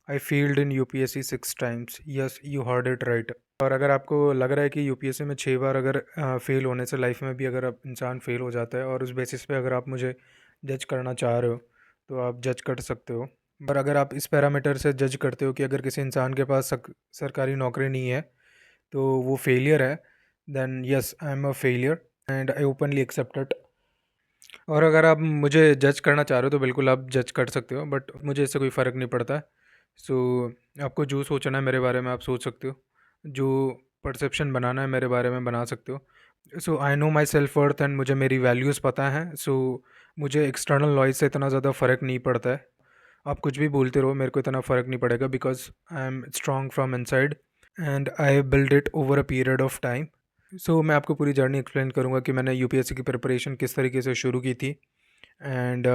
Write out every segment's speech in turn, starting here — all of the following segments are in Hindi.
I field in UPSC 6 times. Yes, you heard it right. और अगर आपको लग रहा है कि यूपीएससी में 6 बार अगर फेल होने से लाइफ में भी अगर आप इंसान फेल हो जाता है, और उस बेसिस पे अगर आप मुझे जज करना चाह रहे हो, तो आप जज कर सकते हो। पर अगर आप इस पैरामीटर से जज करते हो कि अगर किसी इंसान के पास सरकारी नौकरी नहीं है तो वो फेलियर है, then yes, I am a failure and I openly accept it. और अगर आप मुझे जज करना चाह रहे हो तो बिल्कुल आप जज कर सकते हो, बट मुझे इससे कोई फ़र्क नहीं पड़ता है। सो आपको जो सोचना है मेरे बारे में आप सोच सकते हो, जो परसेप्शन बनाना है मेरे बारे में बना सकते हो। So I know my self worth and मुझे मेरी वैल्यूज़ पता हैं। सो मुझे एक्सटर्नल नॉइज से इतना ज़्यादा फ़र्क नहीं पड़ता है। आप कुछ भी बोलते रहो, मेरे को इतना फ़र्क नहीं पड़ेगा, because I am strong from inside and I build it over a period of time. So मैं आपको पूरी जर्नी एक्सप्लेन करूँगा कि मैंने यूपीएससी की प्रिपरेशन किस तरीके से शुरू की थी, एंड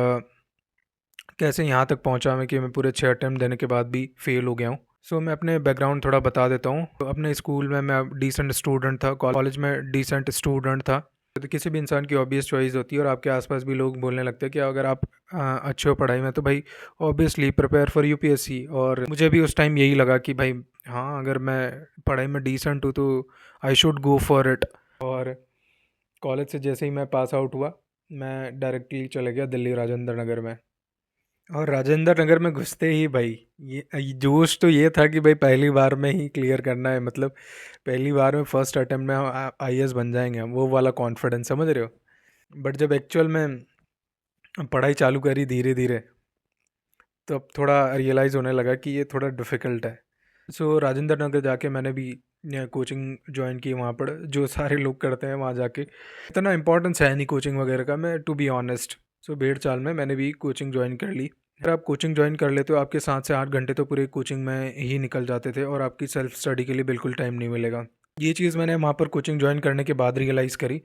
कैसे यहाँ तक पहुँचा मैं कि मैं पूरे 6 अटैम्प्ट देने के बाद भी फेल हो गया हूँ। सो मैं अपने बैकग्राउंड थोड़ा बता देता हूँ। तो अपने स्कूल में मैं डिसेंट स्टूडेंट था, कॉलेज में डिसेंट स्टूडेंट था। तो किसी भी इंसान की ऑब्वियस चॉइस होती है, और आपके आसपास भी लोग बोलने लगते हैं कि अगर आप अच्छे हो पढ़ाई में तो भाई ऑब्वियसली प्रिपेयर फॉर यूपीएससी। और मुझे भी उस टाइम यही लगा कि भाई हाँ, अगर मैं पढ़ाई में डिसेंट हूँ तो I should go for it. और कॉलेज से जैसे ही मैं पास आउट हुआ, मैं डायरेक्टली चले गया दिल्ली राजेंद्र नगर में। और राजेंद्र नगर में घुसते ही भाई ये जोश तो ये था कि भाई पहली बार में ही क्लियर करना है, मतलब पहली बार में फर्स्ट अटेम्प्ट में हम आईएएस बन जाएंगे हम, वो वाला कॉन्फिडेंस, समझ रहे हो। बट जब एक्चुअल में पढ़ाई चालू करी धीरे धीरे, तो अब थोड़ा रियलाइज़ होने लगा कि ये थोड़ा डिफ़िकल्ट है। सो राजेंद्र नगर जाके मैंने भी कोचिंग ज्वाइन की वहाँ पर, जो सारे लोग करते हैं वहाँ जाके। इतना इंपॉर्टेंस है नहीं कोचिंग वगैरह का, मैं टू बी ऑनेस्ट। सो 1.5 साल में मैंने भी कोचिंग ज्वाइन कर ली। अगर आप कोचिंग ज्वाइन कर लेते हो, आपके 7 से 8 घंटे तो पूरे कोचिंग में ही निकल जाते थे, और आपकी सेल्फ स्टडी के लिए बिल्कुल टाइम नहीं मिलेगा। ये चीज़ मैंने वहाँ पर कोचिंग ज्वाइन करने के बाद रियलाइज़ करी।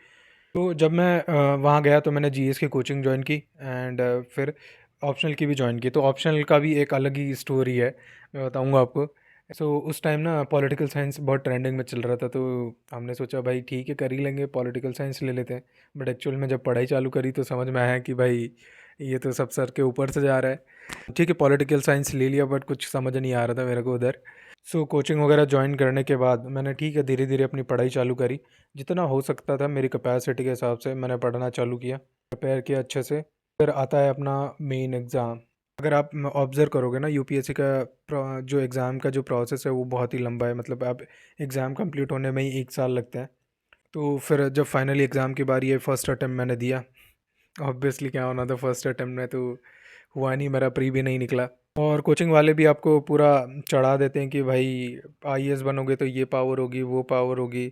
तो जब मैं वहाँ गया तो मैंने जीएस की कोचिंग ज्वाइन की, एंड फिर ऑप्शनल की भी ज्वाइन की। तो ऑप्शनल का भी एक अलग ही स्टोरी है, मैं बताऊँगा आपको। सो उस टाइम ना पॉलिटिकल साइंस बहुत ट्रेंडिंग में चल रहा था, तो हमने सोचा भाई ठीक है, कर ही लेंगे, पॉलिटिकल साइंस ले लेते हैं। बट एक्चुअल में जब पढ़ाई चालू करी तो समझ में आया कि भाई ये तो सब सर के ऊपर से जा रहा है। ठीक है, पॉलिटिकल साइंस ले लिया, बट कुछ समझ नहीं आ रहा था मेरे को उधर। सो कोचिंग वगैरह ज्वाइन करने के बाद मैंने ठीक है धीरे धीरे अपनी पढ़ाई चालू करी। जितना हो सकता था मेरी कैपेसिटी के हिसाब से मैंने पढ़ना चालू किया, प्रिपेयर किया अच्छे से। फिर आता है अपना मेन एग्ज़ाम। अगर आप ऑब्ज़र्व करोगे ना, यूपीएससी का जो एग्ज़ाम का जो प्रोसेस है वो बहुत ही लंबा है। मतलब आप एग्ज़ाम कंप्लीट होने में ही 1 साल लगता है। तो फिर जब फाइनली एग्ज़ाम की बारी है, फर्स्ट अटेम्प्ट मैंने दिया। ऑब्वियसली क्या होना था, फर्स्ट अटेम्प्ट में तो हुआ नहीं, मेरा प्री भी नहीं निकला। और कोचिंग वाले भी आपको पूरा चढ़ा देते हैं कि भाई आईएएस बनोगे तो ये पावर होगी, वो पावर होगी,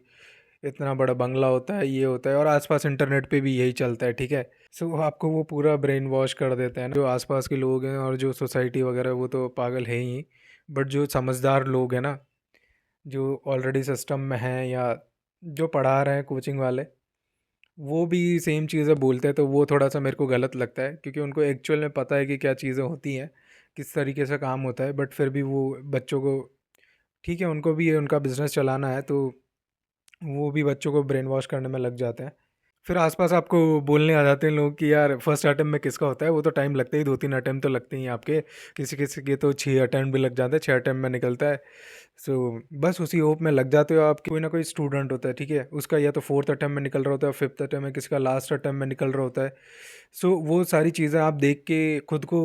इतना बड़ा बंगला होता है, ये होता है, और आसपास इंटरनेट पे भी यही चलता है, ठीक है। सो आपको वो पूरा ब्रेन वॉश कर देते हैं ना। जो आसपास के लोग हैं और जो सोसाइटी वगैरह, वो तो पागल है ही। बट जो समझदार लोग हैं ना, जो ऑलरेडी सिस्टम में हैं, या जो पढ़ा रहे हैं कोचिंग वाले, वो भी सेम चीज़ें बोलते हैं। तो वो थोड़ा सा मेरे को गलत लगता है, क्योंकि उनको एक्चुअल में पता है कि क्या चीज़ें होती हैं, किस तरीके से काम होता है। बट फिर भी वो बच्चों को, ठीक है, उनको भी उनका बिजनेस चलाना है, तो वो भी बच्चों को ब्रेन वॉश करने में लग जाते हैं। फिर आसपास आपको बोलने आ जाते हैं लोग कि यार फर्स्ट अटेम्प्ट में किसका होता है, वो तो टाइम लगता ही, 2-3 अटेम्प्ट तो लगते ही हैं आपके। किसी किसी के तो 6 अटेम्प्ट भी लग जाते हैं, 6 अटेम्प्ट में निकलता है। सो बस उसी होप में लग जाते हो आप। कोई ना कोई स्टूडेंट होता है, ठीक है, उसका या तो फोर्थ अटेम्प्ट में निकल रहा होता है, फिफ्थ अटेम्प्ट में, किसी का लास्ट अटेम्प्ट में निकल रहा होता है। सो वो सारी चीज़ें आप देख के खुद को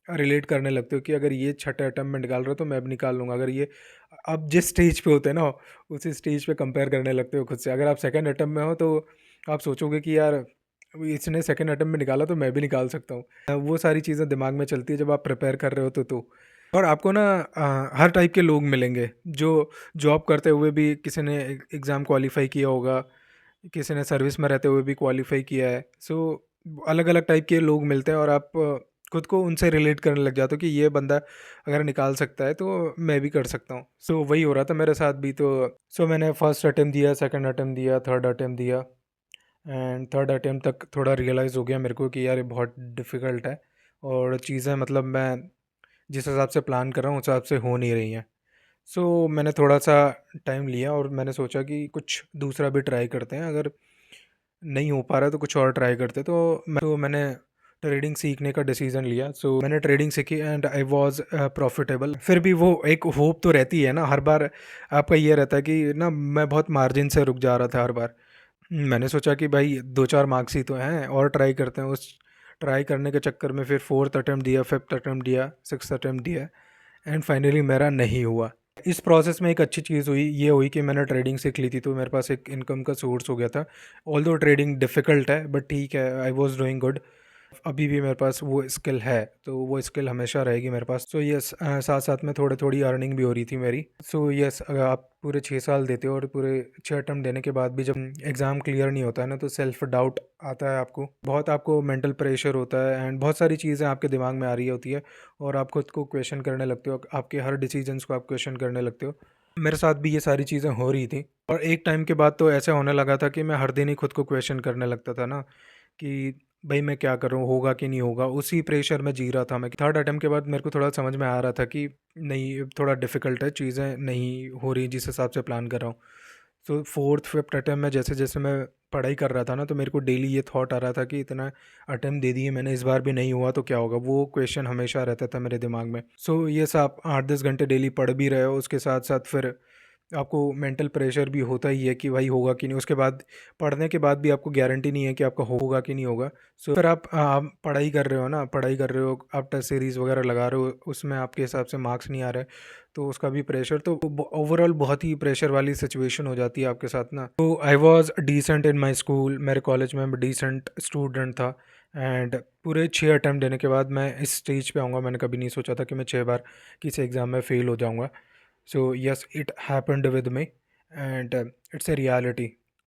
रिलेट करने लगते हो कि अगर ये छठे अटेम्प्ट में निकाल रहा हो तो मैं भी निकाल लूँगा। अगर ये अब जिस स्टेज पे होते हैं ना, उसी स्टेज पे कंपेयर करने लगते हो खुद से। अगर आप सेकंड अटेम्प्ट में हो तो आप सोचोगे कि यार इसने सेकंड अटेम्प्ट में निकाला तो मैं भी निकाल सकता हूँ। वो सारी चीज़ें दिमाग में चलती है जब आप प्रिपेयर कर रहे होते तो। और आपको ना हर टाइप के लोग मिलेंगे, जो जॉब करते हुए भी किसी ने एग्ज़ाम क्वालिफाई किया होगा, किसी ने सर्विस में रहते हुए भी क्वालिफाई किया है। सो अलग अलग टाइप के लोग मिलते हैं, और आप खुद को उनसे रिलेट करने लग जाते हो कि ये बंदा अगर निकाल सकता है तो मैं भी कर सकता हूँ। सो वही हो रहा था मेरे साथ भी। तो मैंने फर्स्ट अटेम्प्ट दिया, सेकंड अटेम्प्ट दिया, थर्ड अटेम्प्ट दिया, एंड थर्ड अटेम्प्ट तक थोड़ा रियलाइज़ हो गया मेरे को कि यार ये बहुत डिफ़िकल्ट है, और चीज़ें मतलब मैं जिस हिसाब से प्लान कर रहा हूँ उस हिसाब से हो नहीं रही हैं। सो मैंने थोड़ा सा टाइम लिया, और मैंने सोचा कि कुछ दूसरा भी ट्राई करते हैं, अगर नहीं हो पा रहा है तो कुछ और ट्राई करते हैं। तो मैंने ट्रेडिंग सीखने का डिसीजन लिया। सो मैंने ट्रेडिंग सीखी एंड आई वाज प्रॉफिटेबल। फिर भी वो एक होप तो रहती है ना, हर बार आपका ये रहता है कि ना मैं बहुत मार्जिन से रुक जा रहा था हर बार। मैंने सोचा कि भाई 2-4 मार्क्स ही तो हैं और ट्राई करते हैं। उस ट्राई करने के चक्कर में फिर 4th अटेम्प्ट दिया, 5th अटेम्प्ट दिया, 6th अटेम्प्ट दिया एंड फाइनली मेरा नहीं हुआ। इस प्रोसेस में एक अच्छी चीज़ हुई, ये हुई कि मैंने ट्रेडिंग सीख ली थी तो मेरे पास एक इनकम का सोर्स हो गया था। ऑल्दो ट्रेडिंग डिफ़िकल्ट है बट ठीक है, आई वाज़ डूइंग गुड। अभी भी मेरे पास वो स्किल है, तो वो स्किल हमेशा रहेगी मेरे पास। सो यस, साथ साथ में थोड़ी थोड़ी अर्निंग भी हो रही थी मेरी। सो यस, अगर आप पूरे 6 साल देते हो और पूरे 6 अटेम्प्ट देने के बाद भी जब एग्ज़ाम क्लियर नहीं होता है ना, तो सेल्फ डाउट आता है आपको बहुत, आपको मेंटल प्रेशर होता है एंड बहुत सारी चीज़ें आपके दिमाग में आ रही होती है और आप खुद को क्वेश्चन करने लगते हो, आपके हर डिसीजंस को आप क्वेश्चन करने लगते हो। मेरे साथ भी ये सारी चीज़ें हो रही थी और एक टाइम के बाद तो ऐसा होने लगा था कि मैं हर दिन ही खुद को क्वेश्चन करने लगता था ना, कि भाई मैं क्या कर रहा हूँ, होगा कि नहीं होगा, उसी प्रेशर में जी रहा था मैं। 3rd अटेम्प्ट के बाद मेरे को थोड़ा समझ में आ रहा था कि नहीं, थोड़ा डिफ़िकल्ट है, चीज़ें नहीं हो रही जिस हिसाब से प्लान कर रहा हूँ। तो 4th 5th अटेम्प्ट में जैसे जैसे मैं पढ़ाई कर रहा था ना, तो मेरे को डेली ये थॉट आ रहा था कि इतना अटेम्प्ट दे दिए मैंने, इस बार भी नहीं हुआ तो क्या होगा, वो क्वेश्चन हमेशा रहता था मेरे दिमाग में। सो ये सब आप 8-10 घंटे डेली पढ़ भी रहे हो, उसके साथ साथ फिर आपको मेंटल प्रेशर भी होता ही है कि भाई होगा कि नहीं। उसके बाद पढ़ने के बाद भी आपको गारंटी नहीं है कि आपका होगा कि नहीं होगा। सो फिर आप पढ़ाई कर रहे हो ना, पढ़ाई कर रहे हो, आप टेस्ट सीरीज़ वगैरह लगा रहे हो, उसमें आपके हिसाब से मार्क्स नहीं आ रहे, तो उसका भी प्रेशर, तो ओवरऑल बहुत ही प्रेशर वाली सिचुएशन हो जाती है आपके साथ ना। तो I was decent in my school, मेरे कॉलेज में मैं डिसेंट स्टूडेंट था एंड पूरे 6 अटेम्प्ट देने के बाद मैं इस स्टेज पे आऊँगा। मैंने कभी नहीं सोचा था कि मैं 6 बार किसी एग्ज़ाम में फ़ेल हो जाऊँगा। So yes, it happened with me and it's a reality.